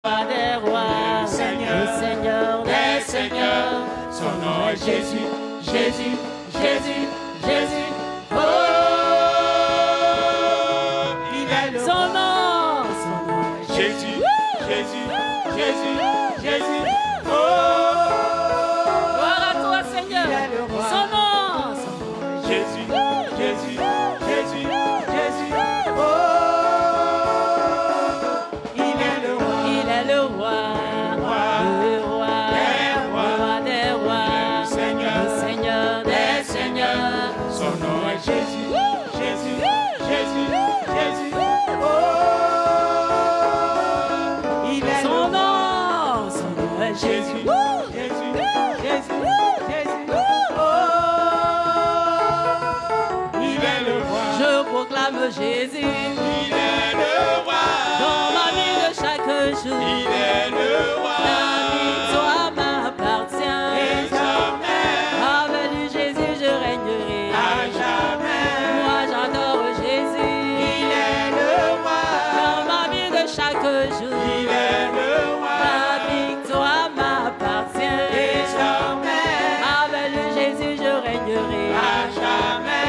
Roi des rois, le Seigneur des seigneurs, son nom est Jésus, Jésus, Jésus, Jésus. Oh, il est le son nom est Jésus, Jésus, Jésus, Jésus. Oh, gloire à toi Seigneur, son nom est Jésus, Jésus, Jésus, Jésus. Oh, il est le roi, le roi des rois, le Seigneur des seigneurs, son nom est Jésus, Jésus, Jésus, Jésus. Oh, il est son nom est Jésus, Jésus, Jésus, Jésus. Oh, il est le roi. Je proclame Jésus, il est le roi. Dans ma vie de chaque jour, il est le roi. La victoire m'appartient. Et jamais. Avec lui Jésus je régnerai. À jamais. Moi j'adore Jésus. Il est le roi. Dans ma vie de chaque jour, il est le roi. La victoire m'appartient. Et jamais. Avec lui Jésus je régnerai. À jamais.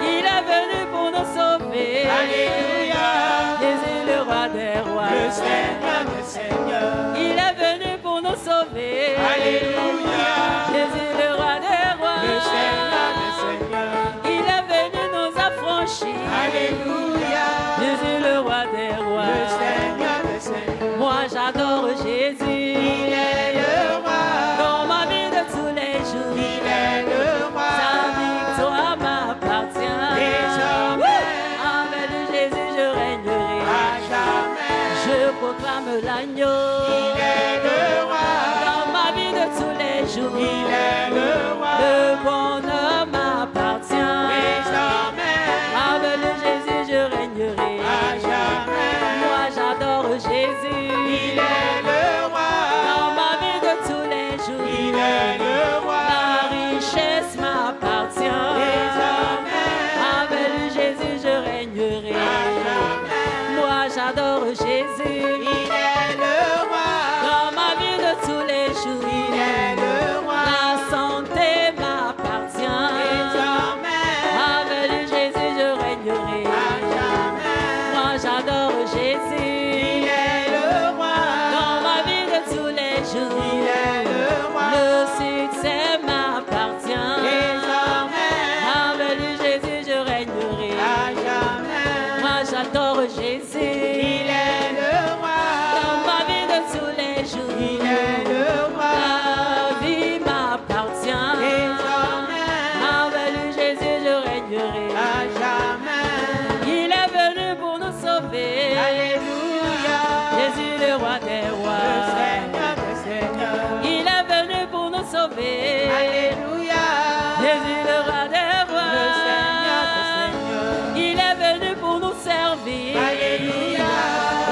Il est venu pour nous sauver. Alléluia. Jésus le roi des rois. Le Seigneur des seigneurs. Il est venu pour nous sauver. Alléluia. Jésus le roi des rois. Le Seigneur des seigneurs. Il est venu nous affranchir. Alléluia. Jésus le roi des rois. Le Seigneur des seigneurs. Moi j'adore Jésus. Il est le roi. Dans ma vie de tous les jours. Il est le roi. Sa victoire m'appartient. Désormais. Avec lui Jésus je régnerai. À jamais. Je proclame l'agneau. Il est le roi. Dans ma vie de tous les jours. Il est le roi. Le bonheur m'appartient. Désormais. Avec lui Jésus je régnerai. À jamais. Moi j'adore Jésus. Il est le roi. Dans ma vie de tous les jours. Il est le roi. La richesse m'appartient. Désormais. Avec lui Jésus je régnerai. À jamais. Moi j'adore Jésus. Il est le roi. Dans ma vie de tous les jours. Il est le roi. La santé m'appartient. Désormais. Avec lui Jésus je régnerai. À jamais. Moi j'adore Jésus. Il est le roi. Dans ma vie de tous les jours. Il est le roi. Le succès m'appartient. Désormais. Avec lui Jésus je régnerai. À jamais. Moi j'adore Jésus. Il est le roi. Dans ma vie de tous les jours. Il est le roi. La vie m'appartient. Désormais. Avec lui Jésus je régnerai. À jamais. Il est venu pour nous sauver. Alléluia. Jésus le roi des rois. Le Seigneur des seigneurs. Il est venu pour nous sauver. Alléluia. Jésus le roi des rois. Le Seigneur des seigneurs. Il est venu pour nous servir. Alléluia.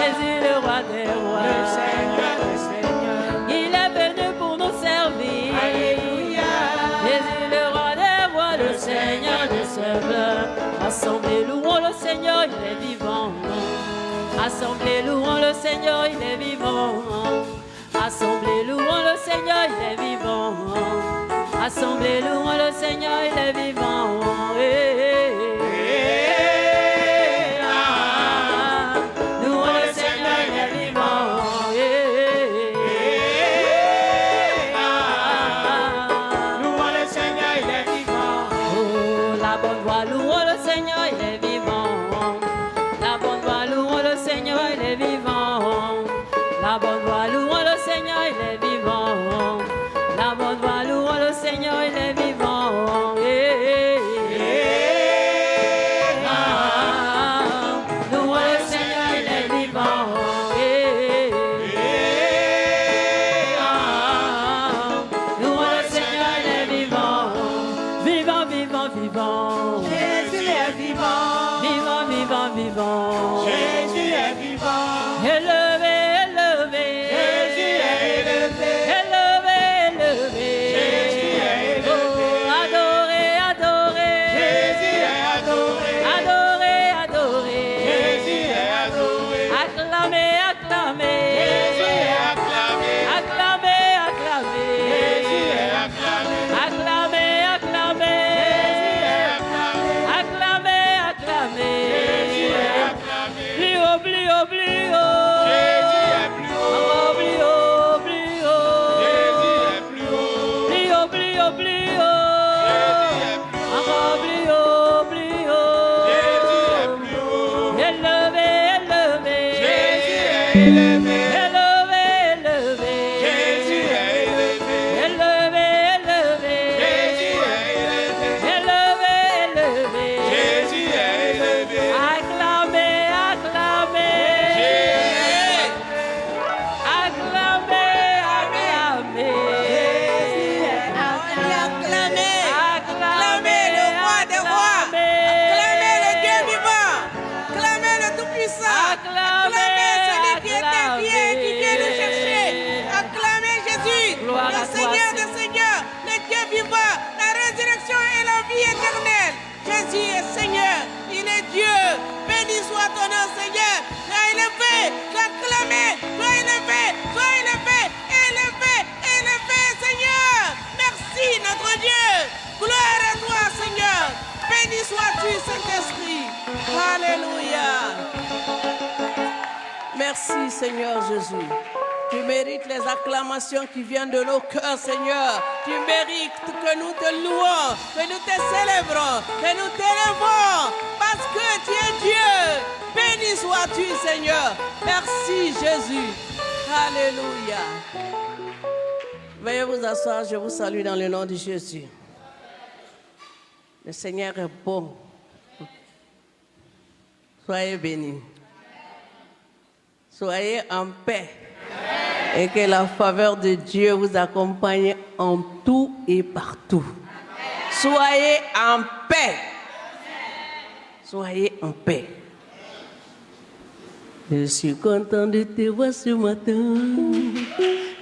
Jésus le roi des rois. Le Seigneur des seigneurs. Il est venu pour nous servir. Alléluia. Jésus le roi des rois. Le Seigneur des seigneurs. Assemblez, louons le Seigneur, il est vivant. Assemblez, louons le Seigneur, il est vivant. Assemblée, louons le Seigneur, il est vivant. Assemblée, louons le Seigneur, il est vivant. Louons le Seigneur, il est vivant. Louons le Seigneur, il est vivant. Oh, la bonne voix, louons le Seigneur, il est vivant. La bonne voix, louons le Seigneur, il est vivant. La bonne voix, louons le Seigneur, il est vivant. La bonne voix, louons le Seigneur, il est vivant. Louons le Seigneur, il est vivant. Louons le Seigneur, il est vivant. Vivant, vivant, vivant. Jésus est vivant. Vivant, vivant, vivant. Jésus est vivant. Élevé, élevé. Jésus est Seigneur, il est Dieu. Béni soit ton nom, Seigneur. Sois élevé, sois acclamé, sois élevé, Seigneur. Merci, notre Dieu. Gloire à toi, Seigneur. Béni sois-tu, Saint-Esprit. Alléluia. Merci, Seigneur Jésus. Tu mérites les acclamations qui viennent de nos cœurs, Seigneur. Tu mérites que nous te louons, que nous te célébrons, que nous t'élevons, parce que tu es Dieu. Béni sois-tu, Seigneur. Merci, Jésus. Alléluia. Veuillez vous asseoir, je vous salue dans le nom de Jésus. Le Seigneur est bon. Soyez bénis. Soyez en paix. Et que la faveur de Dieu vous accompagne en tout et partout. Soyez en paix. Soyez en paix. Je suis content de te voir ce matin.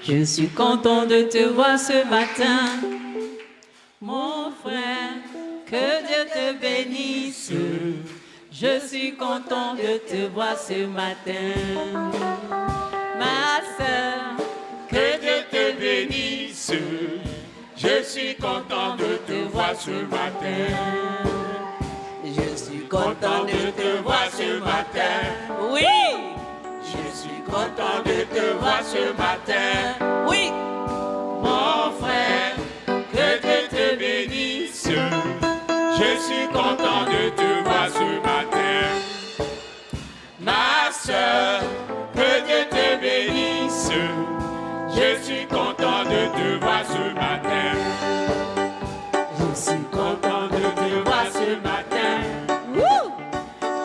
Je suis content de te voir ce matin. Mon frère, que Dieu te bénisse. Je suis content de te voir ce matin. Ma sœur, que Dieu te bénisse. Je suis content de te voir ce matin. Je suis content de te voir ce matin. Oui. Je suis content de te voir ce matin. Oui. Mon frère, que Dieu te bénisse. Je suis content de te voir ce matin. Ma sœur, que Dieu te bénisse. Je suis content de te voir ce matin. Je suis content de te voir ce matin.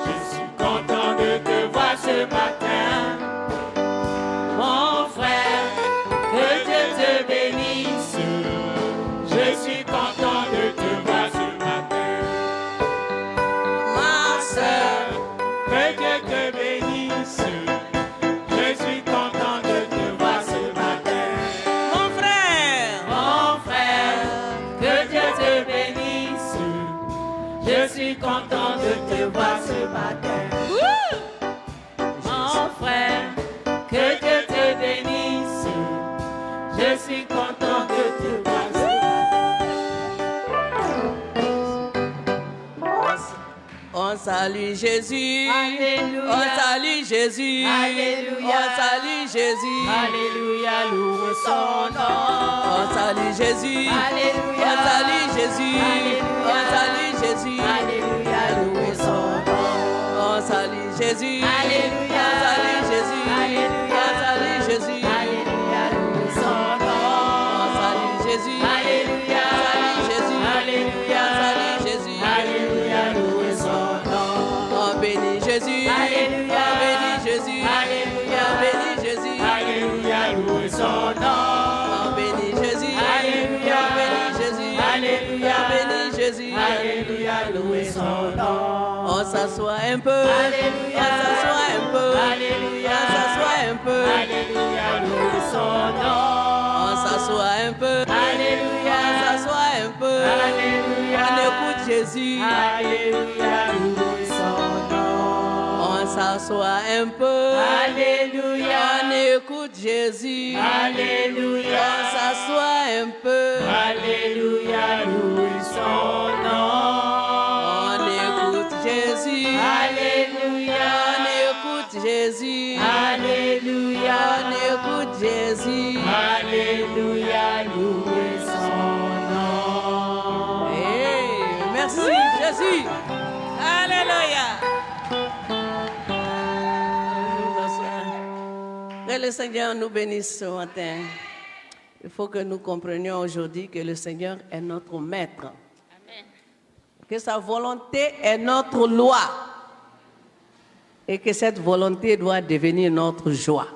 Je suis content de te voir ce matin. Mon frère, que Dieu te bénisse. Je suis content de te voir ce matin. Ma sœur, que Dieu te bénisse. Je suis content de te voir ce matin. Mon frère, que Dieu te bénisse. Je suis content de te voir ce matin. Mon frère, que Dieu te bénisse. Je suis content de te voir ce matin. on salue Jésus. Alléluia. On salue Jésus. Alléluia. On salue Jésus. Alléluia, louez son nom. On salue Jésus. Alléluia. On salue Jésus. Alléluia. On salue Jésus. Alléluia, louez son nom. On salue Jésus. Alléluia. On salue Jésus. Alléluia. On salue Jésus. Alléluia, louez son nom. On salue Jésus. Alléluia. On salue Jésus. Alléluia. On salue Jésus. Alléluia, louez son nom. On bénit Jésus. Alléluia. On bénit Jésus. Alléluia. On bénit Jésus. Alléluia, louez son nom. On bénit Jésus. Alléluia. On bénit Jésus. Alléluia. On bénit Jésus. Alléluia, louez son nom. On s'assoit un peu. Alléluia. On s'assoit un peu. Alléluia. On s'assoit un peu. Alléluia, louez son nom. On s'assoit un peu. Alléluia. On s'assoit un peu. Alléluia. On écoute Jésus. Alléluia, louez son nom. On s'assoit un peu. Alléluia. On écoute Jésus. Alléluia. On s'assoit un peu. Alléluia, louez son nom. On écoute Jésus. Alléluia. On écoute Jésus. Alléluia. On écoute Jésus. Alléluia, louez son nom. Hey, merci Jésus. Alléluia. Que le Seigneur nous bénisse ce matin. Il faut que nous comprenions aujourd'hui que le Seigneur est notre maître. Amen. Que sa volonté est notre loi. Et que cette volonté doit devenir notre joie.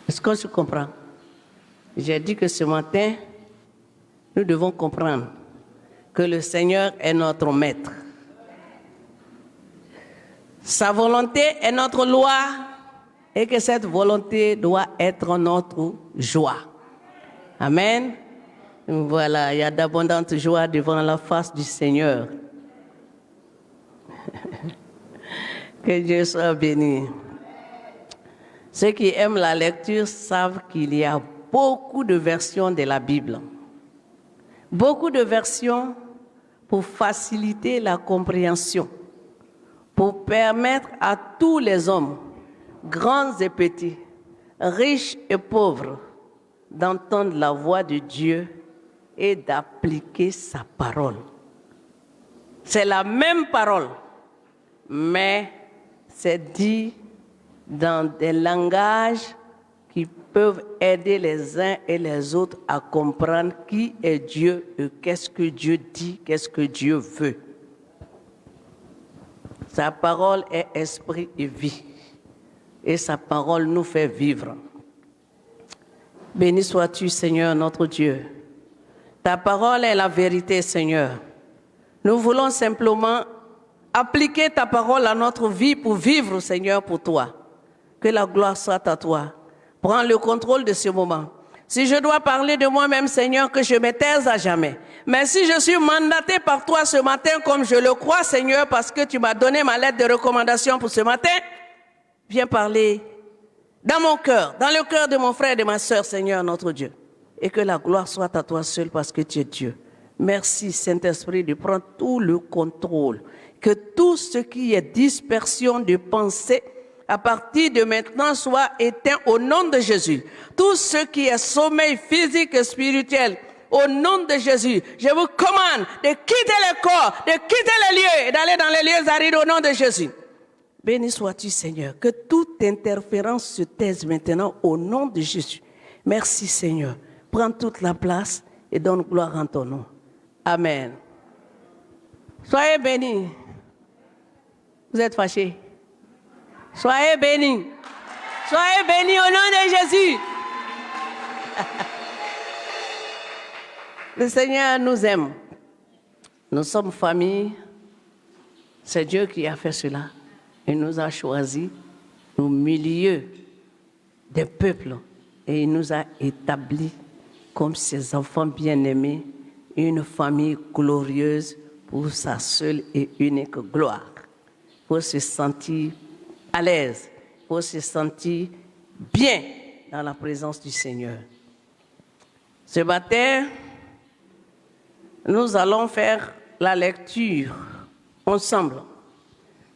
Est-ce que tu comprends? J'ai dit que ce matin, nous devons comprendre que le Seigneur est notre maître. Sa volonté est notre loi et que cette volonté doit être notre joie. Amen. Voilà, il y a d'abondantes joies devant la face du Seigneur. Que Dieu soit béni. Ceux qui aiment la lecture savent qu'il y a beaucoup de versions de la Bible. Beaucoup de versions pour faciliter la compréhension, pour permettre à tous les hommes, grands et petits, riches et pauvres, d'entendre la voix de Dieu et d'appliquer sa parole. C'est la même parole, mais c'est dit dans des langages qui peuvent aider les uns et les autres à comprendre qui est Dieu et qu'est-ce que Dieu dit, qu'est-ce que Dieu veut. Sa parole est esprit et vie, et sa parole nous fait vivre. Béni sois-tu, Seigneur, notre Dieu. Ta parole est la vérité, Seigneur. Nous voulons simplement appliquer ta parole à notre vie pour vivre, Seigneur, pour toi. Que la gloire soit à toi. Prends le contrôle de ce moment. Si je dois parler de moi-même, Seigneur, que je me taise à jamais. Mais si je suis mandaté par toi ce matin, comme je le crois, Seigneur, parce que tu m'as donné ma lettre de recommandation pour ce matin, viens parler dans mon cœur, dans le cœur de mon frère et de ma sœur, Seigneur, notre Dieu. Et que la gloire soit à toi seul parce que tu es Dieu. Merci, Saint-Esprit, de prendre tout le contrôle. Que tout ce qui est dispersion de pensée, à partir de maintenant, soit éteint au nom de Jésus. Tout ce qui est sommeil physique et spirituel, au nom de Jésus, je vous commande de quitter le corps, de quitter les lieux et d'aller dans les lieux arides au nom de Jésus. Béni sois-tu, Seigneur. Que toute interférence se taise maintenant au nom de Jésus. Merci, Seigneur. Prends toute la place et donne gloire en ton nom. Amen. Soyez bénis. Vous êtes fâchés? Soyez bénis. Soyez bénis au nom de Jésus. Le Seigneur nous aime. Nous sommes famille. C'est Dieu qui a fait cela. Il nous a choisis au milieu des peuples et il nous a établis comme ses enfants bien-aimés, une famille glorieuse pour sa seule et unique gloire. Pour se sentir à l'aise, pour se sentir bien dans la présence du Seigneur. Ce matin, nous allons faire la lecture ensemble.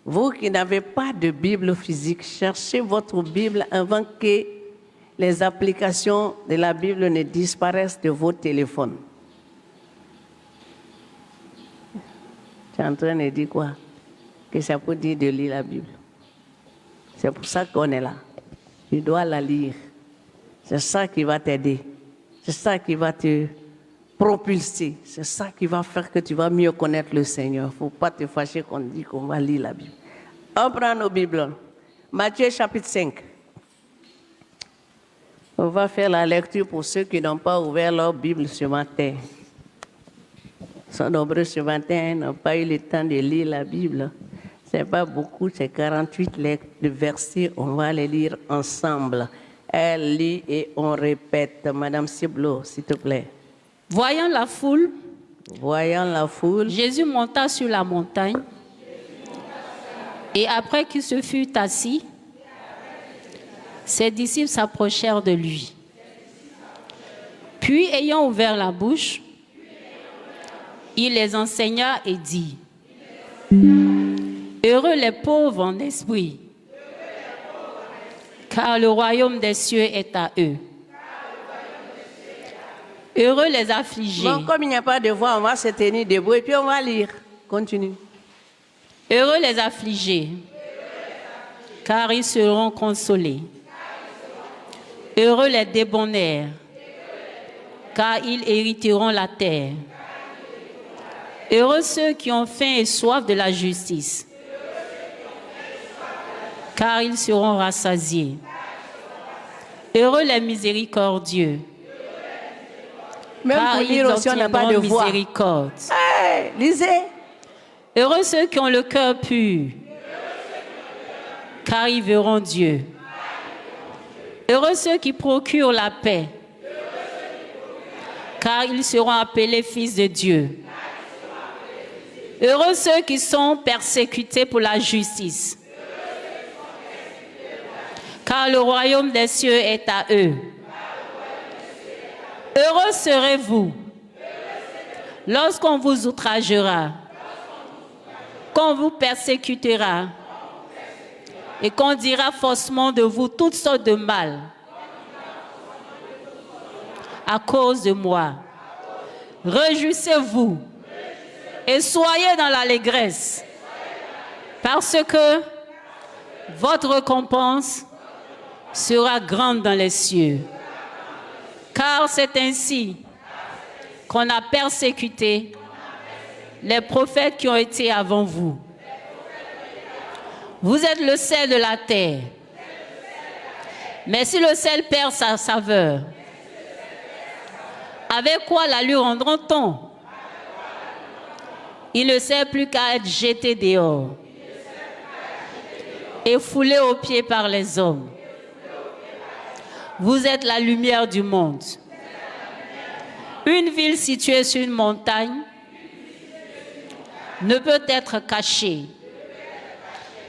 Vous qui n'avez pas de Bible physique, cherchez votre Bible avant que les applications de la Bible ne disparaissent de vos téléphones. Tu es en train de dire quoi? Que c'est pour dire de lire la Bible. C'est pour ça qu'on est là. Tu dois la lire. C'est ça qui va t'aider. C'est ça qui va te propulser. C'est ça qui va faire que tu vas mieux connaître le Seigneur. Il ne faut pas te fâcher qu'on dit qu'on va lire la Bible. On prend nos Bibles. Matthieu chapitre 5. On va faire la lecture pour ceux qui n'ont pas ouvert leur Bible ce matin. Ils sont nombreux ce matin, ils n'ont pas eu le temps de lire la Bible. Ce n'est pas beaucoup, c'est 48 versets. On va les lire ensemble. Elle lit et on répète. Madame Ciblo, s'il te plaît. Voyant la foule, Jésus monta sur la montagne et après qu'il se fut assis, ses disciples s'approchèrent de lui. Puis, ayant ouvert la bouche, il les enseigna et dit: Heureux les pauvres en esprit, car le royaume des cieux est à eux. Heureux les affligés. Bon, comme il n'y a pas de voix, on va se tenir debout et puis on va lire. Continue. Heureux les affligés, car ils seront consolés. Heureux les débonnaires, car ils hériteront la terre. Heureux ceux qui ont faim et soif de la justice, car ils seront rassasiés. Heureux les miséricordieux, Même car pour ils lire aussi, on n'a pas de obtiendront voix. miséricorde. Hey, lisez. Heureux ceux qui ont le cœur pur, car ils verront Dieu. Heureux ceux qui procurent la paix, car ils seront appelés fils de Dieu. Heureux ceux qui sont persécutés pour la justice, car le royaume des cieux est à eux. Heureux serez-vous lorsqu'on vous outragera, qu'on vous persécutera et qu'on dira faussement de vous toutes sortes de mal à cause de moi. Réjouissez-vous et soyez dans l'allégresse, parce que votre récompense sera grande dans les cieux. Car c'est ainsi qu'on a persécuté les prophètes qui ont été avant vous. Vous êtes le sel de la terre. Mais si le sel perd sa saveur, avec quoi la lui rendra-t-on? Il ne sert plus qu'à être jeté dehors et foulé aux pieds par les hommes. Vous êtes la lumière du monde. Une ville située sur une montagne ne peut être cachée.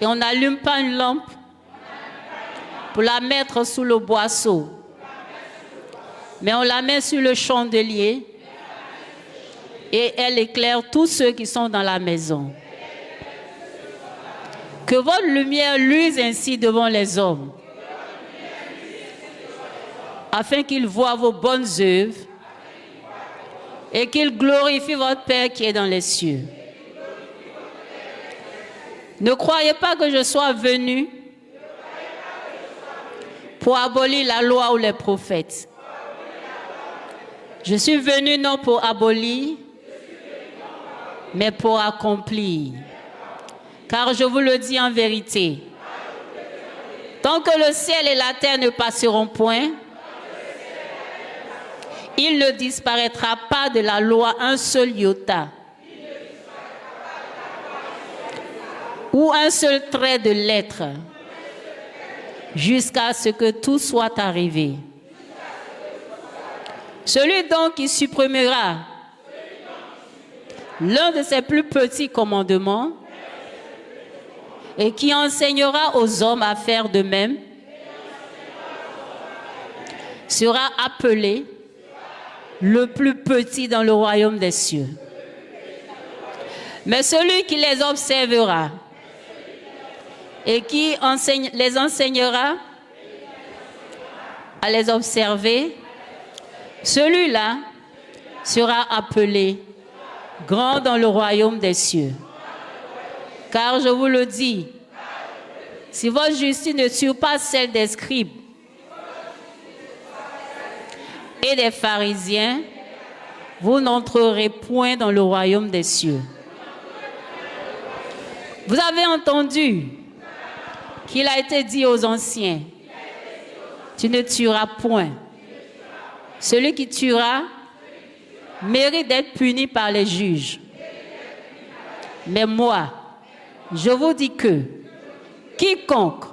Et on n'allume pas une lampe pour la mettre sous le boisseau, mais on la met sur le chandelier et elle éclaire tous ceux qui sont dans la maison. Que votre lumière luise ainsi devant les hommes, afin qu'ils voient vos bonnes œuvres et qu'ils glorifient votre Père qui est dans les cieux. Ne croyez pas que je sois venu pour abolir la loi ou les prophètes. Je suis venu non pour abolir, mais pour accomplir. Car je vous le dis en vérité, tant que le ciel et la terre ne passeront point, il ne disparaîtra pas de la loi un seul iota ou un seul trait de lettre, jusqu'à ce que tout soit arrivé. Celui donc qui supprimera l'un de ses plus petits commandements et qui enseignera aux hommes à faire de même sera appelé le plus petit dans le royaume des cieux. Mais celui qui les observera et qui les enseignera à les observer, celui-là sera appelé grand dans le royaume des cieux. Car je vous le dis, si votre justice ne surpasse celle des scribes et des pharisiens, vous n'entrerez point dans le royaume des cieux. Vous avez entendu qu'il a été dit aux anciens, tu ne tueras point. Celui qui tuera mérite d'être puni par les juges. Mais moi, je vous dis que quiconque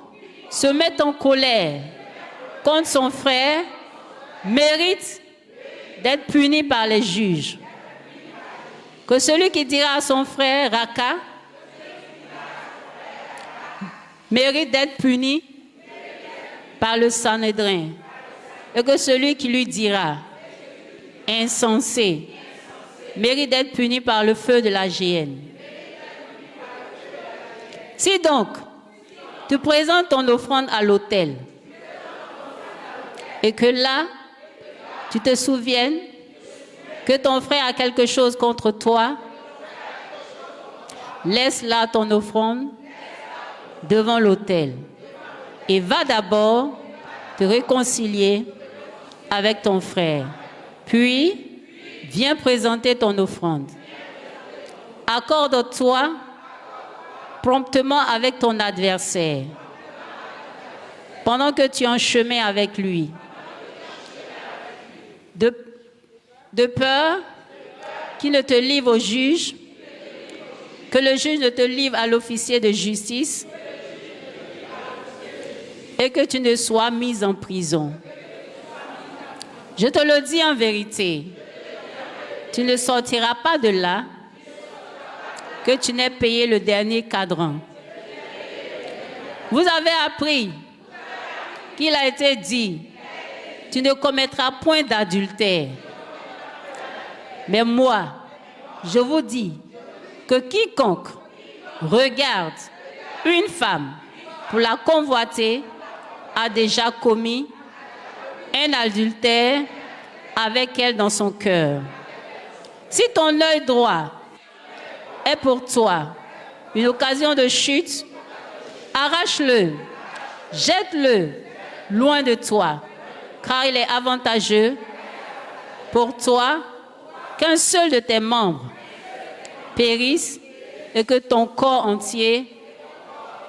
se met en colère contre son frère mérite d'être puni par les juges. Que celui qui dira à son frère Raka mérite d'être puni par le Sanhédrin. Et que celui qui lui dira insensé mérite d'être puni par le feu de la géhenne. Si donc tu présentes ton offrande à l'autel et que là tu te souviennes que ton frère a quelque chose contre toi, laisse là ton offrande devant l'autel et va d'abord te réconcilier avec ton frère. Puis, viens présenter ton offrande. Accorde-toi promptement avec ton adversaire pendant que tu es en chemin avec lui. De peur qu'il ne te livre au juge, que le juge ne te livre à l'officier de justice et que tu ne sois mis en prison. Je te le dis en vérité, Tu ne sortiras pas de là que tu n'aies payé le dernier cadran. Vous avez appris qu'il a été dit, tu ne commettras point d'adultère. Mais moi, je vous dis que quiconque regarde une femme pour la convoiter a déjà commis un adultère avec elle dans son cœur. Si ton œil droit est pour toi une occasion de chute, arrache-le, jette-le loin de toi, car il est avantageux pour toi qu'un seul de tes membres périsse et que ton corps entier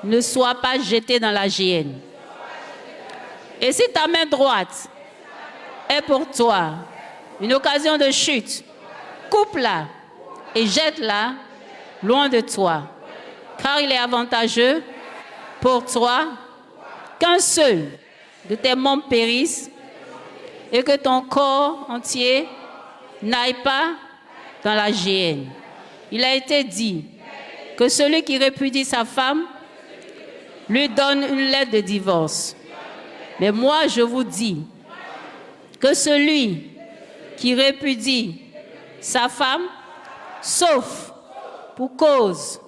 ne soit pas jeté dans la géhenne. Et si ta main droite est pour toi une occasion de chute, coupe-la et jette-la loin de toi, car il est avantageux pour toi qu'un seul de tes membres périsse et que ton corps entier n'aille pas dans la géhenne. Il a été dit que celui qui répudie sa femme lui donne une lettre de divorce. Mais moi, je vous dis que celui qui répudie sa femme, sauf pour cause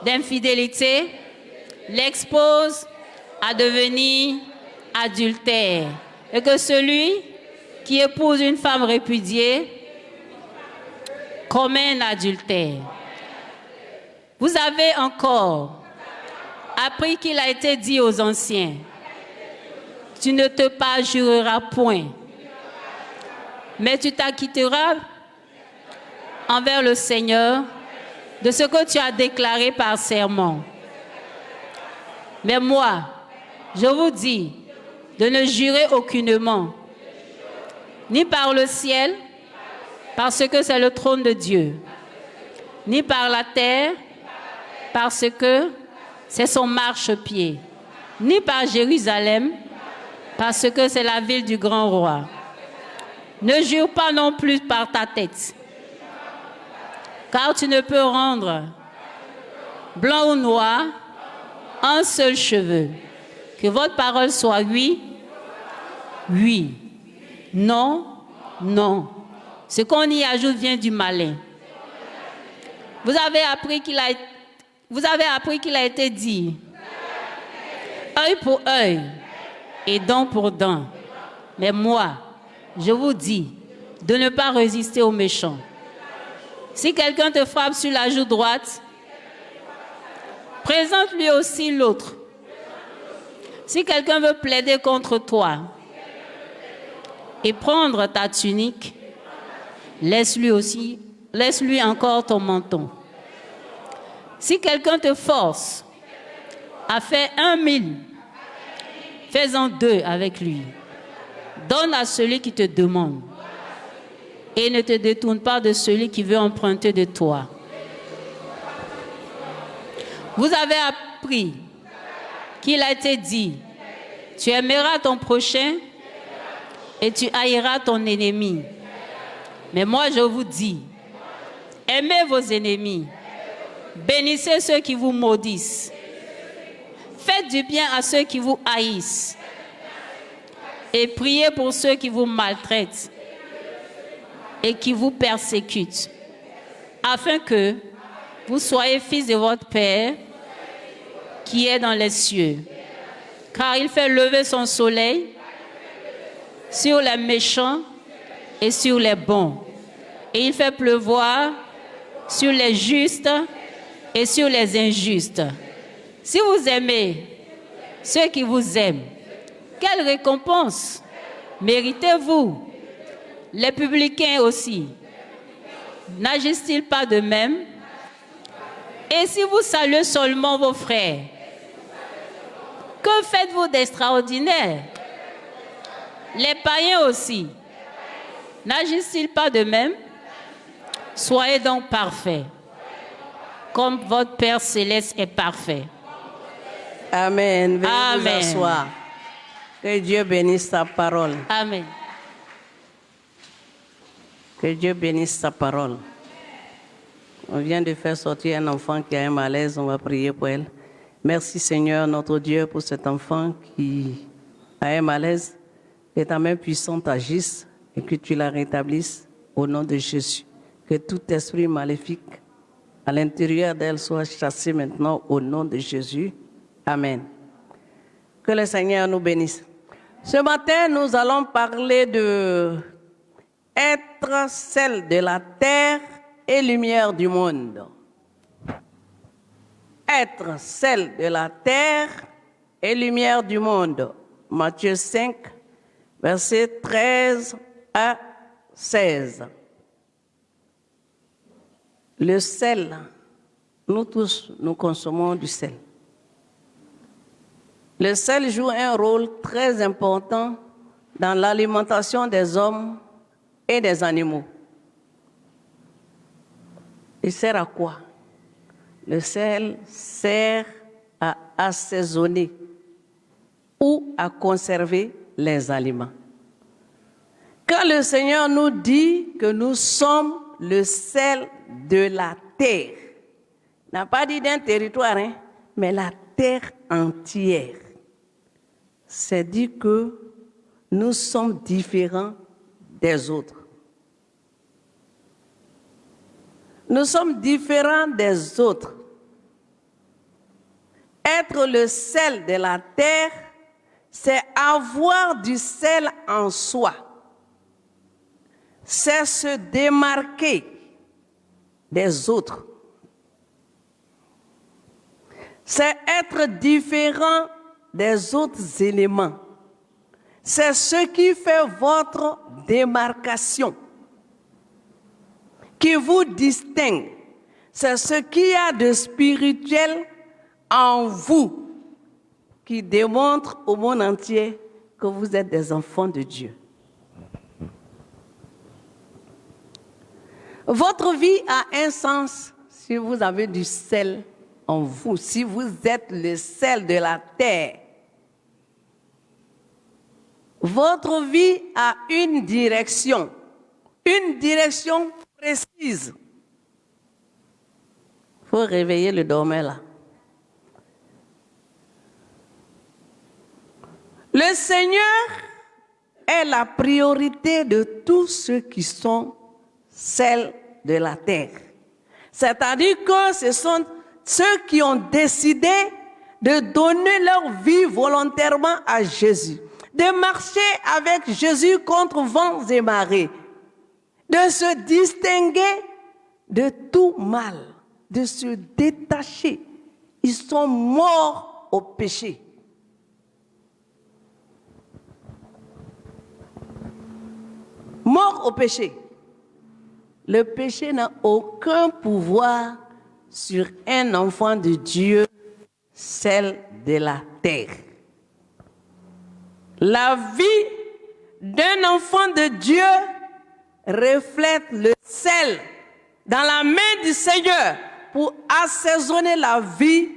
d'infidélité, l'expose à devenir adultère. Et que celui qui épouse une femme répudiée commet un adultère. Vous avez encore appris qu'il a été dit aux anciens, tu ne te parjureras point, mais tu t'acquitteras envers le Seigneur de ce que tu as déclaré par serment. Mais moi, je vous dis de ne jurer aucunement, ni par le ciel, parce que c'est le trône de Dieu, ni par la terre, parce que c'est son marchepied, ni par Jérusalem, parce que c'est la ville du grand roi. Ne jure pas non plus par ta tête, car tu ne peux rendre blanc ou noir un seul cheveu. Que votre parole soit oui, oui, non, non. Ce qu'on y ajoute vient du malin. Vous avez appris qu'il a été dit, œil pour œil et dent pour dent. Mais moi, je vous dis de ne pas résister aux méchants. Si quelqu'un te frappe sur la joue droite, présente-lui aussi l'autre. Si quelqu'un veut plaider contre toi et prendre ta tunique, laisse-lui encore ton menton. Si quelqu'un te force à faire 1 000, fais-en 2 avec lui. Donne à celui qui te demande et ne te détourne pas de celui qui veut emprunter de toi. Vous avez appris qu'il a été dit, tu aimeras ton prochain et tu haïras ton ennemi. Mais moi je vous dis, aimez vos ennemis, bénissez ceux qui vous maudissent, faites du bien à ceux qui vous haïssent et priez pour ceux qui vous maltraitent et qui vous persécutent, afin que vous soyez fils de votre Père qui est dans les cieux. Car il fait lever son soleil sur les méchants et sur les bons. Et il fait pleuvoir sur les justes et sur les injustes. Si vous aimez ceux qui vous aiment, quelle récompense méritez-vous? Les publicains aussi, n'agissent-ils pas de même? Et si vous saluez seulement vos frères, que faites-vous d'extraordinaire? Les païens aussi, n'agissent-ils pas de même? Soyez donc parfaits, comme votre Père céleste est parfait. Amen. Veuillez Amen. vous asseoir. Que Dieu bénisse ta parole. Amen. Que Dieu bénisse sa parole. On vient de faire sortir un enfant qui a un malaise, on va prier pour elle. Merci Seigneur, notre Dieu, pour cet enfant qui a un malaise. Que ta main puissante agisse et que tu la rétablisses au nom de Jésus. Que tout esprit maléfique à l'intérieur d'elle soit chassé maintenant au nom de Jésus. Amen. Que le Seigneur nous bénisse. Ce matin, nous allons parler de être sel de la terre et lumière du monde. Être sel de la terre et lumière du monde. Matthieu 5, versets 13 à 16. Le sel, nous tous, nous consommons du sel. Le sel joue un rôle très important dans l'alimentation des hommes et des animaux. Il sert à quoi? Le sel sert à assaisonner ou à conserver les aliments. Quand le Seigneur nous dit que nous sommes le sel de la terre, il n'a pas dit d'un territoire, mais la terre entière. C'est dit que nous sommes différents des autres. Nous sommes différents des autres. Être le sel de la terre, c'est avoir du sel en soi. C'est se démarquer des autres. C'est être différent des autres éléments. C'est ce qui fait votre démarcation, qui vous distingue. C'est ce qu'il y a de spirituel en vous, qui démontre au monde entier que vous êtes des enfants de Dieu. Votre vie a un sens si vous avez du sel en vous, si vous êtes le sel de la terre. Votre vie a une direction précise. Il faut réveiller le dormeur là. Le Seigneur est la priorité de tous ceux qui sont sel de la terre. C'est-à-dire que ce sont ceux qui ont décidé de donner leur vie volontairement à Jésus, de marcher avec Jésus contre vents et marées, de se distinguer de tout mal, de se détacher. Ils sont morts au péché. Morts au péché. Le péché n'a aucun pouvoir sur un enfant de Dieu, sel de la terre. La vie d'un enfant de Dieu reflète le sel dans la main du Seigneur pour assaisonner la vie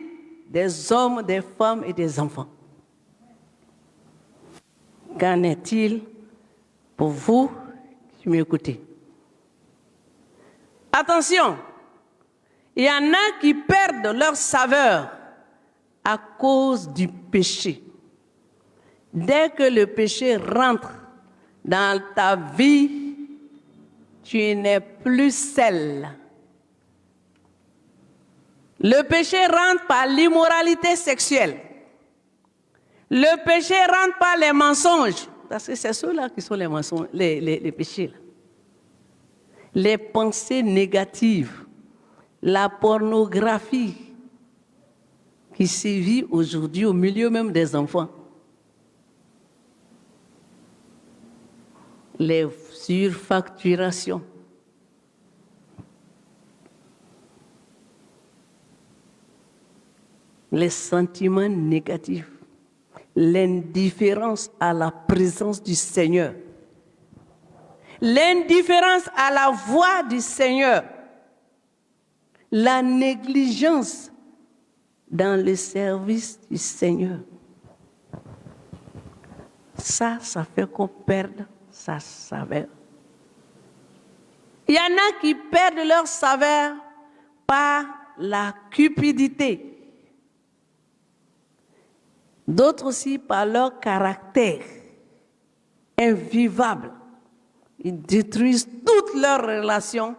des hommes, des femmes et des enfants. Qu'en est-il pour vous qui m'écoutez? Attention, il y en a qui perdent leur saveur à cause du péché. Dès que le péché rentre dans ta vie, tu n'es plus sel. Le péché rentre par l'immoralité sexuelle. Le péché rentre par les mensonges. Parce que c'est ceux-là qui sont les mensonges, les péchés. Là. Les pensées négatives, la pornographie qui sévit aujourd'hui au milieu même des enfants. Les surfacturations. Les sentiments négatifs. L'indifférence à la présence du Seigneur. L'indifférence à la voix du Seigneur. La négligence dans le service du Seigneur. Ça fait qu'on perde sa saveur. Il y en a qui perdent leur saveur par la cupidité. D'autres aussi par leur caractère invivable. Ils détruisent toutes leurs relations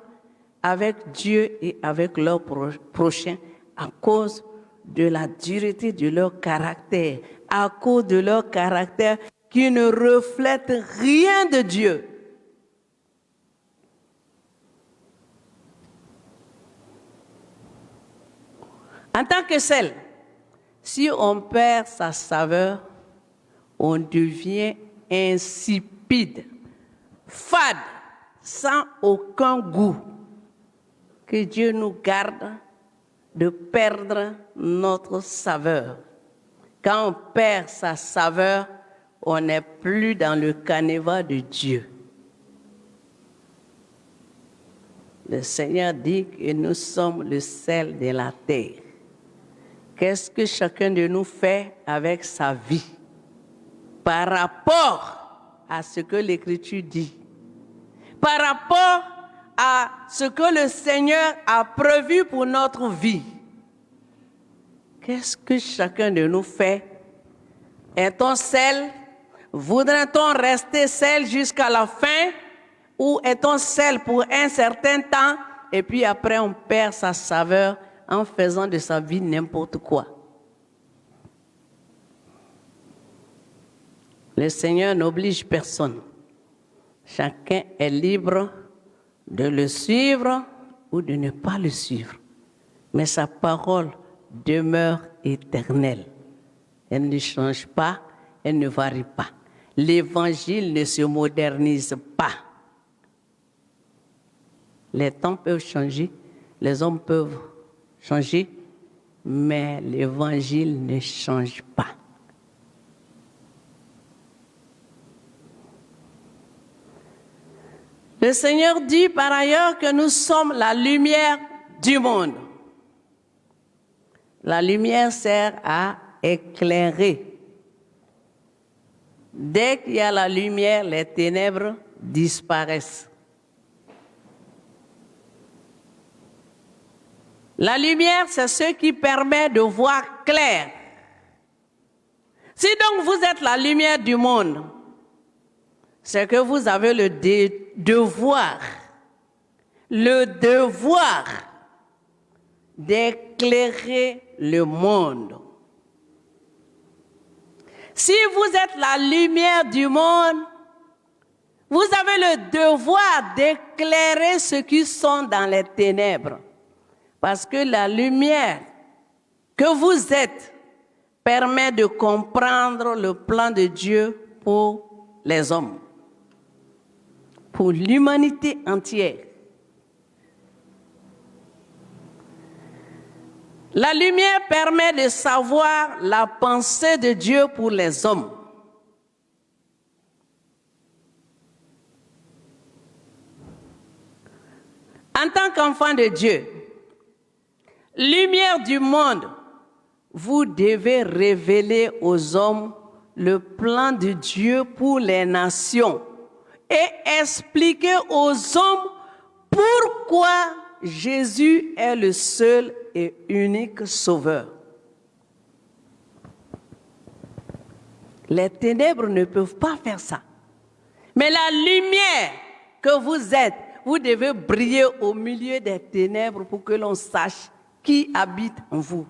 avec Dieu et avec leur prochain à cause de la dureté de leur caractère, à cause de leur caractère qui ne reflète rien de Dieu. En tant que sel, si on perd sa saveur, on devient insipide, fade, sans aucun goût. Que Dieu nous garde de perdre notre saveur. Quand on perd sa saveur, on n'est plus dans le canevas de Dieu. Le Seigneur dit que nous sommes le sel de la terre. Qu'est-ce que chacun de nous fait avec sa vie par rapport à ce que l'Écriture dit, par rapport à ce que le Seigneur a prévu pour notre vie? Qu'est-ce que chacun de nous fait? Est-on sel? Voudrait-on rester sel jusqu'à la fin? Ou est-on sel pour un certain temps et puis après on perd sa saveur en faisant de sa vie n'importe quoi? Le Seigneur n'oblige personne. Chacun est libre de le suivre ou de ne pas le suivre. Mais sa parole demeure éternelle. Elle ne change pas, elle ne varie pas. L'Évangile ne se modernise pas. Les temps peuvent changer, les hommes peuvent changer, mais l'Évangile ne change pas. Le Seigneur dit par ailleurs que nous sommes la lumière du monde. La lumière sert à éclairer. Dès qu'il y a la lumière, les ténèbres disparaissent. La lumière, c'est ce qui permet de voir clair. Si donc vous êtes la lumière du monde, c'est que vous avez le devoir d'éclairer le monde. Si vous êtes la lumière du monde, vous avez le devoir d'éclairer ceux qui sont dans les ténèbres. Parce que la lumière que vous êtes permet de comprendre le plan de Dieu pour les hommes, pour l'humanité entière. La lumière permet de savoir la pensée de Dieu pour les hommes. En tant qu'enfant de Dieu, lumière du monde, vous devez révéler aux hommes le plan de Dieu pour les nations et expliquer aux hommes pourquoi Jésus est le seul et unique sauveur. Les ténèbres ne peuvent pas faire ça. Mais la lumière que vous êtes, vous devez briller au milieu des ténèbres pour que l'on sache qui habite en vous.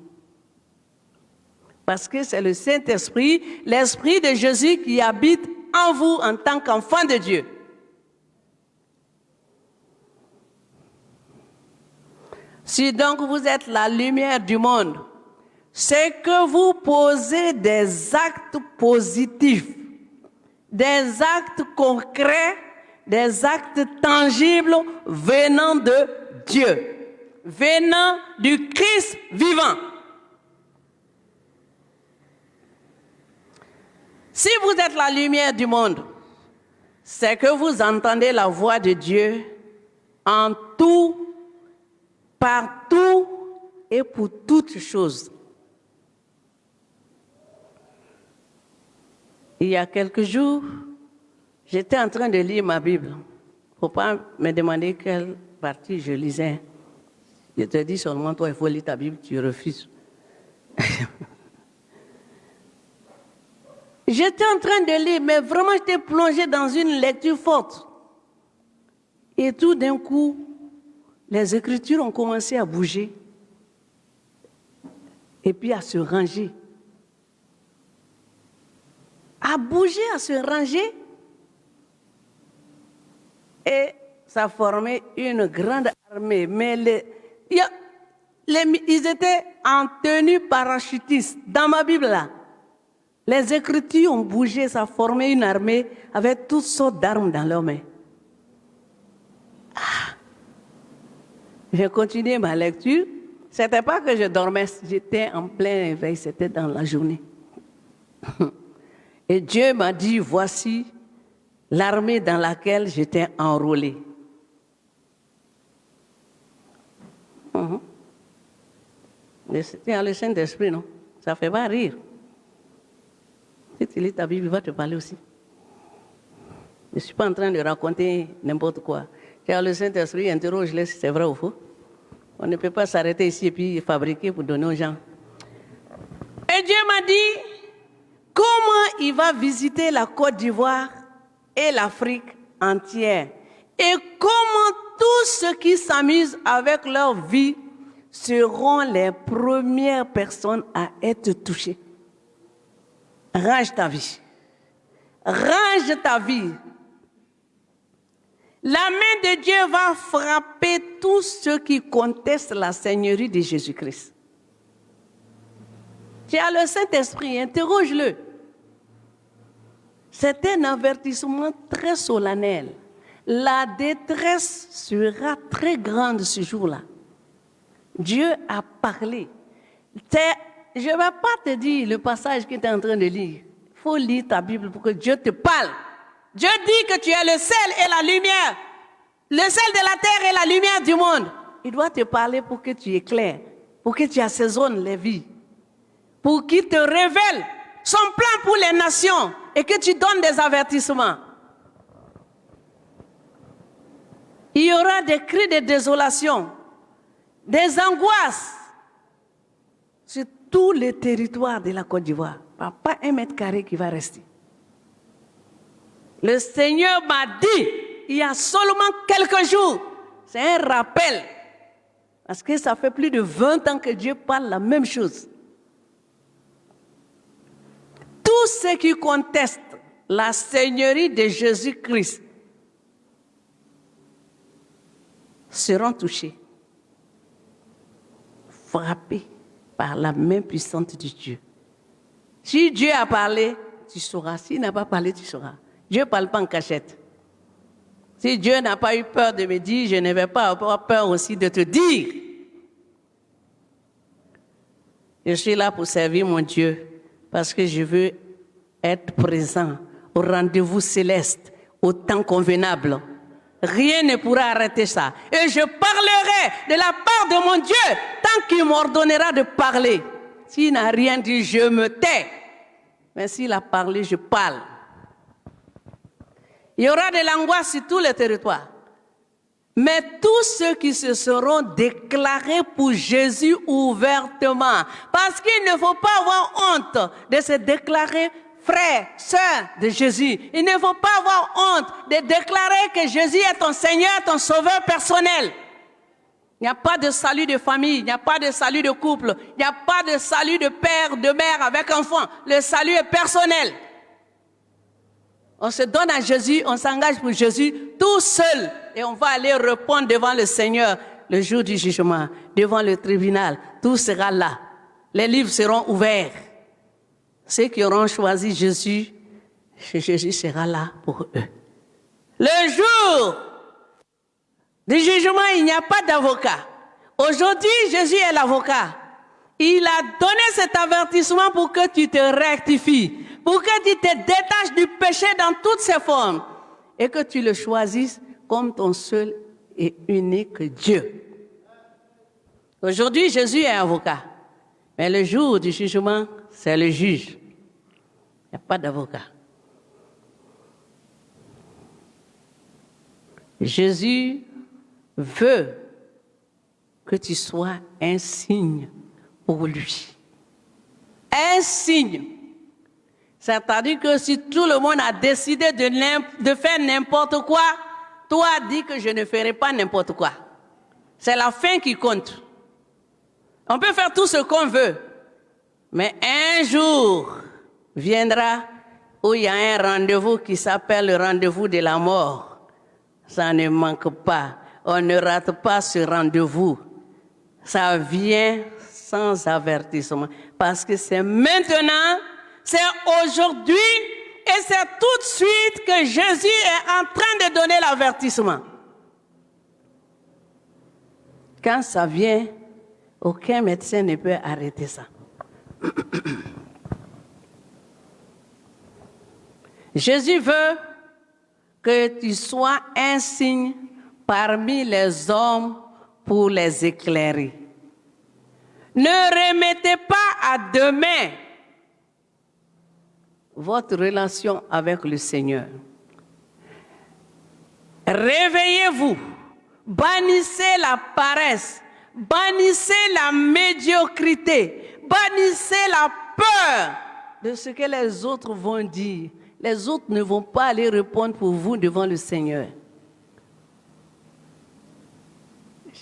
Parce que c'est le Saint-Esprit, l'Esprit de Jésus qui habite en vous en tant qu'enfant de Dieu. Si donc vous êtes la lumière du monde, c'est que vous posez des actes positifs, des actes concrets, des actes tangibles venant de Dieu, venant du Christ vivant. Si vous êtes la lumière du monde, c'est que vous entendez la voix de Dieu en tout, partout et pour toutes choses. Il y a quelques jours, j'étais en train de lire ma Bible faut pas me demander quelle partie je lisais. Je te dis seulement, toi, il faut lire ta Bible, tu refuses. J'étais en train de lire, mais vraiment, j'étais plongée dans une lecture forte. Et tout d'un coup, les Écritures ont commencé à bouger et puis à se ranger. À bouger, à se ranger. Et ça formait une grande armée. Mais ils étaient en tenue parachutiste. Dans ma Bible, là, les Écritures ont bougé, ça formait une armée avec toutes sortes d'armes dans leurs mains. J'ai continué ma lecture. Ce n'était pas que je dormais, j'étais en plein éveil, c'était dans la journée. Et Dieu m'a dit, voici l'armée dans laquelle j'étais enrôlé. Mais c'était le Saint-Esprit, non? Ça ne fait pas rire. Si tu lis ta Bible, il va te parler aussi. Je ne suis pas en train de raconter n'importe quoi. Car le Saint-Esprit interroge-les si c'est vrai ou faux. On ne peut pas s'arrêter ici et puis fabriquer pour donner aux gens. Et Dieu m'a dit, comment il va visiter la Côte d'Ivoire et l'Afrique entière. Et comment tous ceux qui s'amusent avec leur vie seront les premières personnes à être touchées. Range ta vie. Range ta vie. La main de Dieu va frapper tous ceux qui contestent la Seigneurie de Jésus-Christ. Tu as le Saint-Esprit, interroge-le. C'est un avertissement très solennel. La détresse sera très grande ce jour-là. Dieu a parlé. Je ne vais pas te dire le passage que tu es en train de lire. Il faut lire ta Bible pour que Dieu te parle. Dieu dit que tu es le sel et la lumière. Le sel de la terre et la lumière du monde. Il doit te parler pour que tu éclaires, pour que tu assaisonnes les vies, pour qu'il te révèle son plan pour les nations et que tu donnes des avertissements. Il y aura des cris de désolation, des angoisses sur tous les territoires de la Côte d'Ivoire. Pas 1 mètre carré qui va rester. Le Seigneur m'a dit, il y a seulement quelques jours, c'est un rappel, parce que ça fait plus de 20 ans que Dieu parle la même chose. Tous ceux qui contestent la Seigneurie de Jésus-Christ seront touchés, frappés par la main puissante de Dieu. Si Dieu a parlé, tu sauras. S'il n'a pas parlé, tu sauras. Dieu ne parle pas en cachette. Si Dieu n'a pas eu peur de me dire, je ne vais pas avoir peur aussi de te dire. Je suis là pour servir mon Dieu parce que je veux être présent au rendez-vous céleste, au temps convenable. Rien ne pourra arrêter ça. Et je parlerai de la part de mon Dieu tant qu'il m'ordonnera de parler. S'il n'a rien dit, je me tais. Mais s'il a parlé, je parle. Il y aura de l'angoisse sur tous les territoires. Mais tous ceux qui se seront déclarés pour Jésus ouvertement, parce qu'il ne faut pas avoir honte de se déclarer frère, sœur de Jésus. Il ne faut pas avoir honte de déclarer que Jésus est ton Seigneur, ton sauveur personnel. Il n'y a pas de salut de famille, il n'y a pas de salut de couple, il n'y a pas de salut de père, de mère avec enfant. Le salut est personnel. On se donne à Jésus, on s'engage pour Jésus tout seul et on va aller répondre devant le Seigneur le jour du jugement, devant le tribunal. Tout sera là. Les livres seront ouverts. Ceux qui auront choisi Jésus, Jésus sera là pour eux. Le jour du jugement, il n'y a pas d'avocat. Aujourd'hui, Jésus est l'avocat. Il a donné cet avertissement pour que tu te rectifies, pour que tu te détaches du péché dans toutes ses formes et que tu le choisisses comme ton seul et unique Dieu. Aujourd'hui, Jésus est avocat, mais le jour du jugement, c'est le juge. Il n'y a pas d'avocat. Jésus veut que tu sois un signe pour lui. Un signe. C'est-à-dire que si tout le monde a décidé de faire n'importe quoi, toi dis que je ne ferai pas n'importe quoi. C'est la fin qui compte. On peut faire tout ce qu'on veut, mais un jour viendra où il y a un rendez-vous qui s'appelle le rendez-vous de la mort. Ça ne manque pas. On ne rate pas ce rendez-vous. Ça vient sans avertissement. Parce que c'est maintenant, c'est aujourd'hui et c'est tout de suite que Jésus est en train de donner l'avertissement. Quand ça vient, aucun médecin ne peut arrêter ça. Jésus veut que tu sois un signe parmi les hommes pour les éclairer. Ne remettez pas à demain votre relation avec le Seigneur. Réveillez-vous, bannissez la paresse, bannissez la médiocrité, bannissez la peur de ce que les autres vont dire. Les autres ne vont pas aller répondre pour vous devant le Seigneur.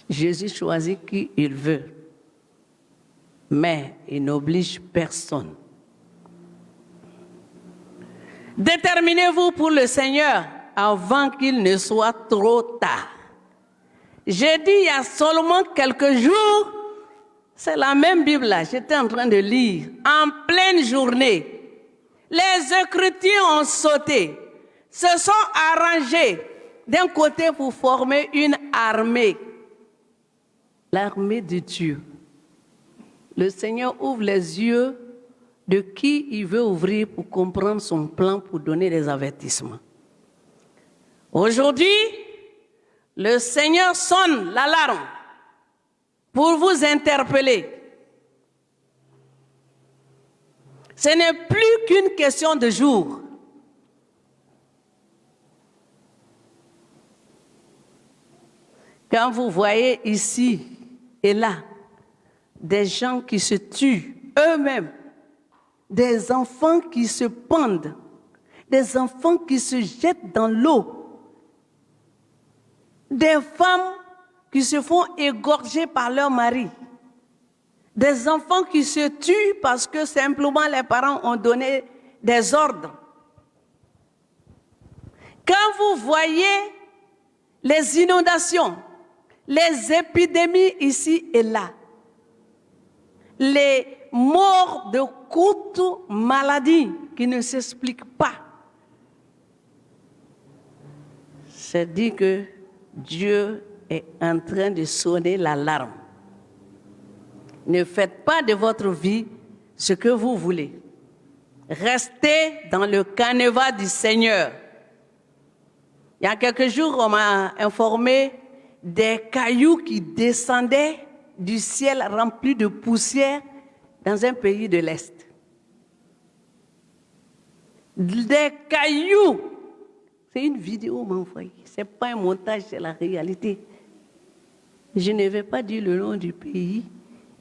Jésus choisit qui il veut, mais il n'oblige personne. Déterminez-vous pour le Seigneur avant qu'il ne soit trop tard. J'ai dit il y a seulement quelques jours, c'est la même Bible là, j'étais en train de lire, en pleine journée. Les Écritures ont sauté, se sont arrangés d'un côté pour former une armée, l'armée de Dieu. Le Seigneur ouvre les yeux de qui il veut ouvrir pour comprendre son plan, pour donner des avertissements. Aujourd'hui, le Seigneur sonne l'alarme pour vous interpeller. Ce n'est plus qu'une question de jour. Quand vous voyez ici et là des gens qui se tuent eux-mêmes, des enfants qui se pendent, des enfants qui se jettent dans l'eau, des femmes qui se font égorger par leur mari, des enfants qui se tuent parce que simplement les parents ont donné des ordres. Quand vous voyez les inondations, les épidémies ici et là, les morts de courtes maladies qui ne s'expliquent pas, c'est dit que Dieu est en train de sonner l'alarme. Ne faites pas de votre vie ce que vous voulez. Restez dans le canevas du Seigneur. Il y a quelques jours, on m'a informé des cailloux qui descendaient du ciel remplis de poussière dans un pays de l'Est. Des cailloux. C'est une vidéo, mon frère. Ce n'est pas un montage, c'est la réalité. Je ne vais pas dire le nom du pays,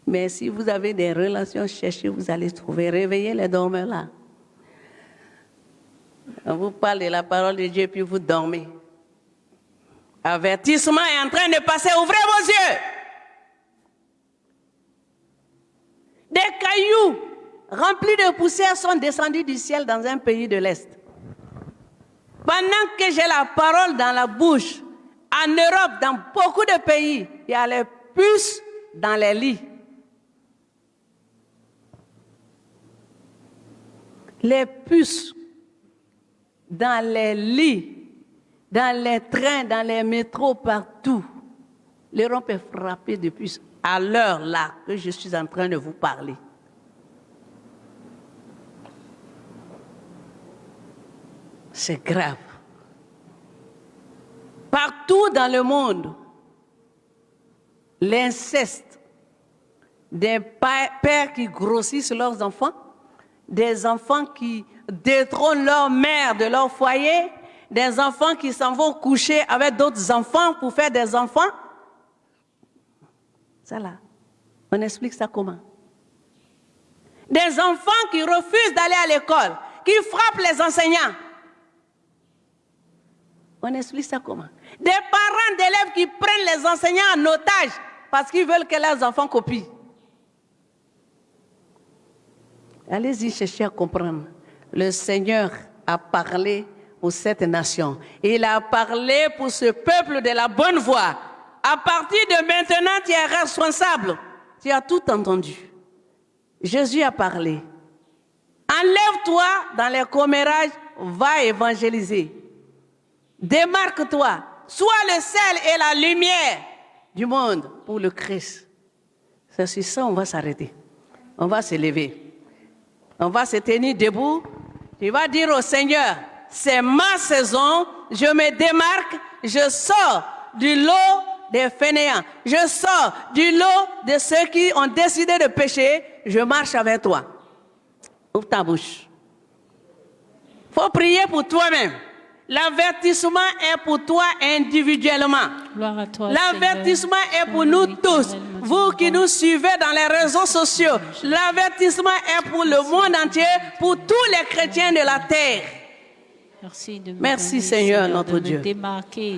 mais si vous avez des relations, cherchez, vous allez trouver. Réveillez les dormeurs là. On vous parle de la parole de Dieu, puis vous dormez. Avertissement est en train de passer. Ouvrez vos yeux. Des cailloux remplis de poussière sont descendus du ciel dans un pays de l'Est. Pendant que j'ai la parole dans la bouche, en Europe, dans beaucoup de pays, il y a les puces dans les lits. Les puces dans les lits, dans les trains, dans les métros, partout. L'Europe est frappée de puces à l'heure là que je suis en train de vous parler. C'est grave. Partout dans le monde, l'inceste, des pères qui grossissent leurs enfants, des enfants qui détrônent leur mère de leur foyer, des enfants qui s'en vont coucher avec d'autres enfants pour faire des enfants. Ça là, on explique ça comment? Des enfants qui refusent d'aller à l'école, qui frappent les enseignants. On explique ça comment? Des parents d'élèves qui prennent les enseignants en otage parce qu'ils veulent que leurs enfants copient. Allez-y chercher à comprendre. Le Seigneur a parlé pour cette nation. Il a parlé pour ce peuple de la bonne voie. À partir de maintenant, tu es responsable. Tu as tout entendu. Jésus a parlé. Enlève-toi dans les commérages, va évangéliser. Démarque-toi. Sois le sel et la lumière du monde pour le Christ. C'est sur ça on va s'arrêter. On va se lever. On va se tenir debout. Tu vas dire au Seigneur, c'est ma saison, je me démarque, je sors du lot des fainéants. Je sors du lot de ceux qui ont décidé de pécher, je marche avec toi. Ouvre ta bouche. Il faut prier pour toi-même. L'avertissement est pour toi individuellement. L'avertissement est pour nous tous. Vous qui nous suivez dans les réseaux sociaux, l'avertissement est pour le monde entier, pour tous les chrétiens de la terre. Merci Seigneur notre Dieu.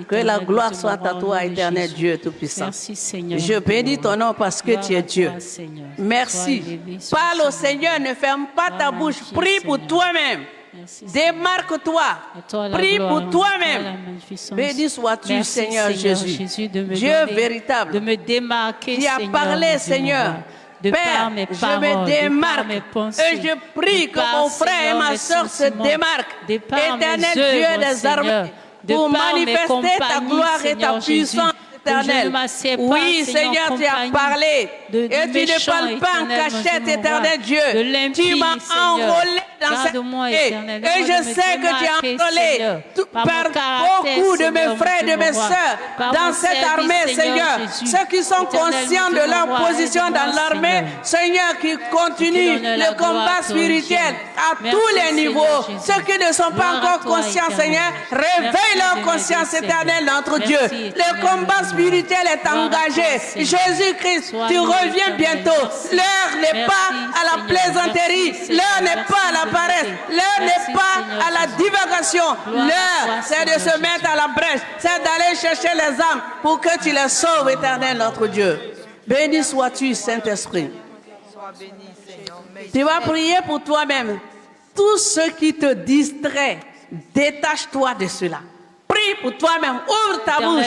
Que la gloire soit à toi, éternel Dieu Tout-Puissant. Je bénis ton nom parce que tu es Dieu. Merci. Parle au Seigneur, ne ferme pas ta bouche. Prie pour toi-même. Démarque-toi. Prie pour toi-même. Béni sois-tu, Seigneur Jésus. Dieu véritable. Qui a parlé, Seigneur. Père, je me démarque et je prie que mon frère et ma soeur se démarquent. Éternel Dieu des armées, pour manifester ta gloire et ta puissance éternelle. Oui, Seigneur, tu as parlé et tu ne parles pas en cachette, éternel Dieu. Tu m'as enrôlé dans cette et je sais que tu as enrôlé par beaucoup de mes frères et de mes sœurs dans cette armée, Seigneur. Ceux qui sont conscients de leur position dans l'armée, Seigneur, qui continuent le combat spirituel à tous les niveaux. Ceux qui ne sont pas encore conscients, Seigneur, réveille leur conscience éternelle, notre Dieu. Le combat spirituel est engagé. Jésus-Christ, tu reviens bientôt. L'heure n'est pas à la plaisanterie. L'heure n'est pas à la paresse. L'heure n'est pas à la divagation. L'heure, c'est de se mettre à la brèche. C'est d'aller chercher les âmes pour que tu les sauves, éternel notre Dieu. Béni sois-tu, Saint-Esprit. Tu vas prier pour toi-même. Tout ce qui te distrait, détache-toi de cela. Prie pour toi-même, ouvre ta bouche,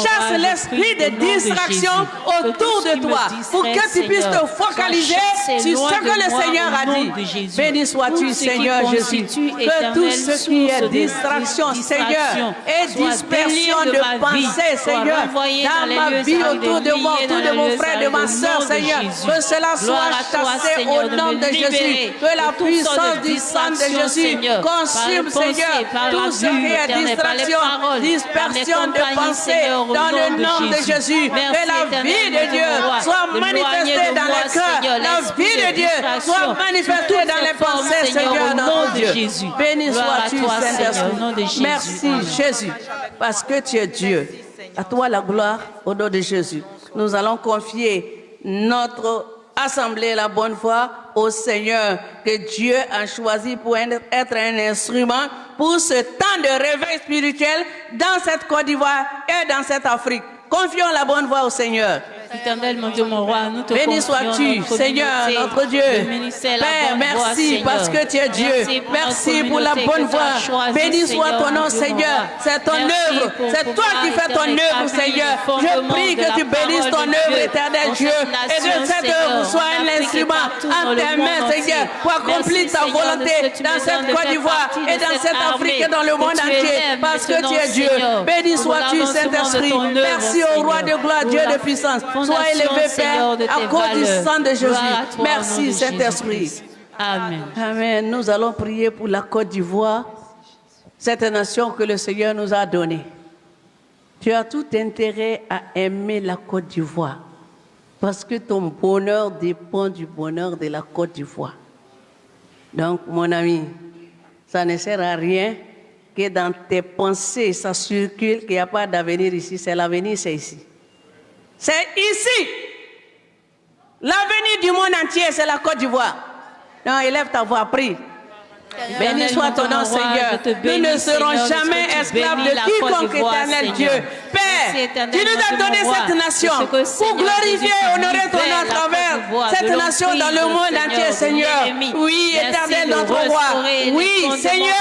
chasse l'esprit de distraction autour de toi pour que tu puisses te focaliser sur ce que le Seigneur a dit. Béni sois-tu, Seigneur Jésus, que tout ce qui est distraction, Seigneur, et dispersion de pensée, Seigneur, dans ma vie, autour de moi, autour de mon frère, de ma soeur, Seigneur, que cela soit chassé au nom de Jésus, que la puissance du sang de Jésus consume, Seigneur, tout ce qui est distraction, dispersion de pensée dans le nom de Jésus. Que la vie de Dieu soit manifestée dans le cœur. La vie de Dieu soit manifestée dans les pensées, Seigneur, notre Dieu. Béni sois-tu, Saint-Esprit. Merci, Jésus, parce que tu es Dieu. À toi la gloire, au nom de Jésus. Nous allons confier notre assemblée, la bonne foi, au Seigneur que Dieu a choisi pour être un instrument pour ce temps de réveil spirituel dans cette Côte d'Ivoire et dans cette Afrique. Confions la bonne voie au Seigneur. Éternel, mon Dieu, mon roi, nous te béni sois-tu, Seigneur, notre Dieu. Père, merci parce que tu es Dieu. Merci pour la bonne voie. Béni soit ton nom, Seigneur. C'est ton œuvre. C'est toi qui fais ton œuvre, Seigneur. Je prie que tu bénisses ton œuvre, éternel Dieu. Et que cette œuvre soit un instrument en tes mains, Seigneur, pour accomplir ta volonté dans cette Côte d'Ivoire et dans cette Afrique et dans le monde entier. Parce que tu es Dieu. Béni sois-tu, Saint-Esprit. Merci au roi de gloire, Dieu de puissance. Sois élevé, Père, à cause du sang de Jésus. Merci, Saint-Esprit. Amen. Amen. Nous allons prier pour la Côte d'Ivoire, cette nation que le Seigneur nous a donnée. Tu as tout intérêt à aimer la Côte d'Ivoire, parce que ton bonheur dépend du bonheur de la Côte d'Ivoire. Donc, mon ami, ça ne sert à rien que dans tes pensées, ça circule, qu'il n'y a pas d'avenir ici. C'est l'avenir, c'est ici. C'est ici. L'avenir du monde entier, c'est la Côte d'Ivoire. Non, élève ta voix, prie. Béni soit ton nom, Seigneur. Nous ne serons jamais esclaves de quiconque, éternel Dieu. Père, tu nous as donné cette nation pour glorifier et honorer ton nom à travers cette nation dans le monde entier, Seigneur. Oui, éternel notre roi. Oui, Seigneur,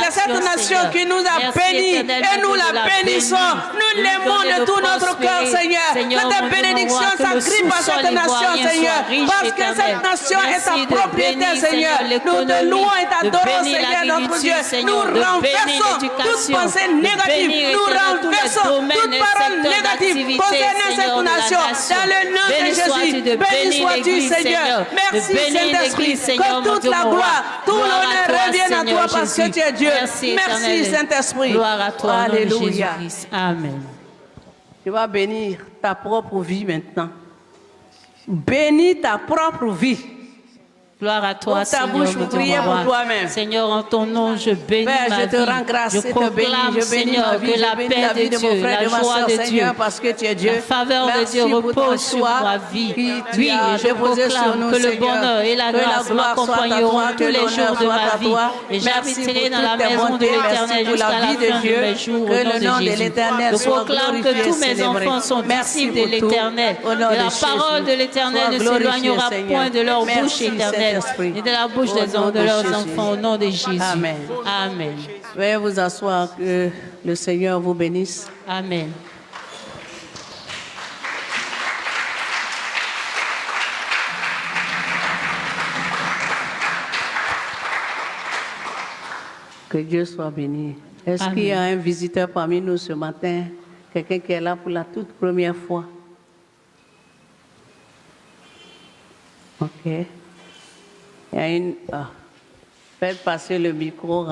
c'est cette nation qui nous a bénis et nous la bénissons. Nous l'aimons de tout notre cœur, Seigneur. Que ta bénédiction s'agrippe à cette nation, Seigneur. Parce que cette nation est ta propriété, Seigneur. Nous te louons et t'adorons, Seigneur notre Dieu. Nous renversons toute pensée négative. Nous renversons toute parole négative concernant cette nation. Dans le nom de Jésus, béni sois-tu, Seigneur. Merci, Saint-Esprit. Que toute la gloire, tout l'honneur revienne à toi parce que tu es Dieu. Merci, Saint-Esprit. Gloire à toi, Alléluia. Amen. Tu vas bénir ta propre vie maintenant. Bénis ta propre vie. Gloire à toi, Seigneur. Seigneur, en ton nom, je bénis Père, ma je te rends grâce vie. Je proclame, Seigneur, que la paix de Dieu, la joie de Dieu, parce que tu es Dieu. La faveur de Dieu repose sur ma vie. Oui, et je proclame que le bonheur et la grâce m'accompagneront tous les jours de ma vie. Et j'habiterai dans la maison de l'Éternel jusqu'à la fin de mes jours au nom de Jésus. Je proclame que tous mes enfants sont disciples de l'Éternel. Et la parole de l'Éternel ne s'éloignera point de leur bouche éternelle. Et de la bouche de leurs enfants au nom de Jésus. Amen. Amen. Veuillez vous asseoir, que le Seigneur vous bénisse. Amen. Que Dieu soit béni. Est-ce qu'il y a un visiteur parmi nous ce matin? Quelqu'un qui est là pour la toute première fois? Ok. Il y a une... Faites passer le micro.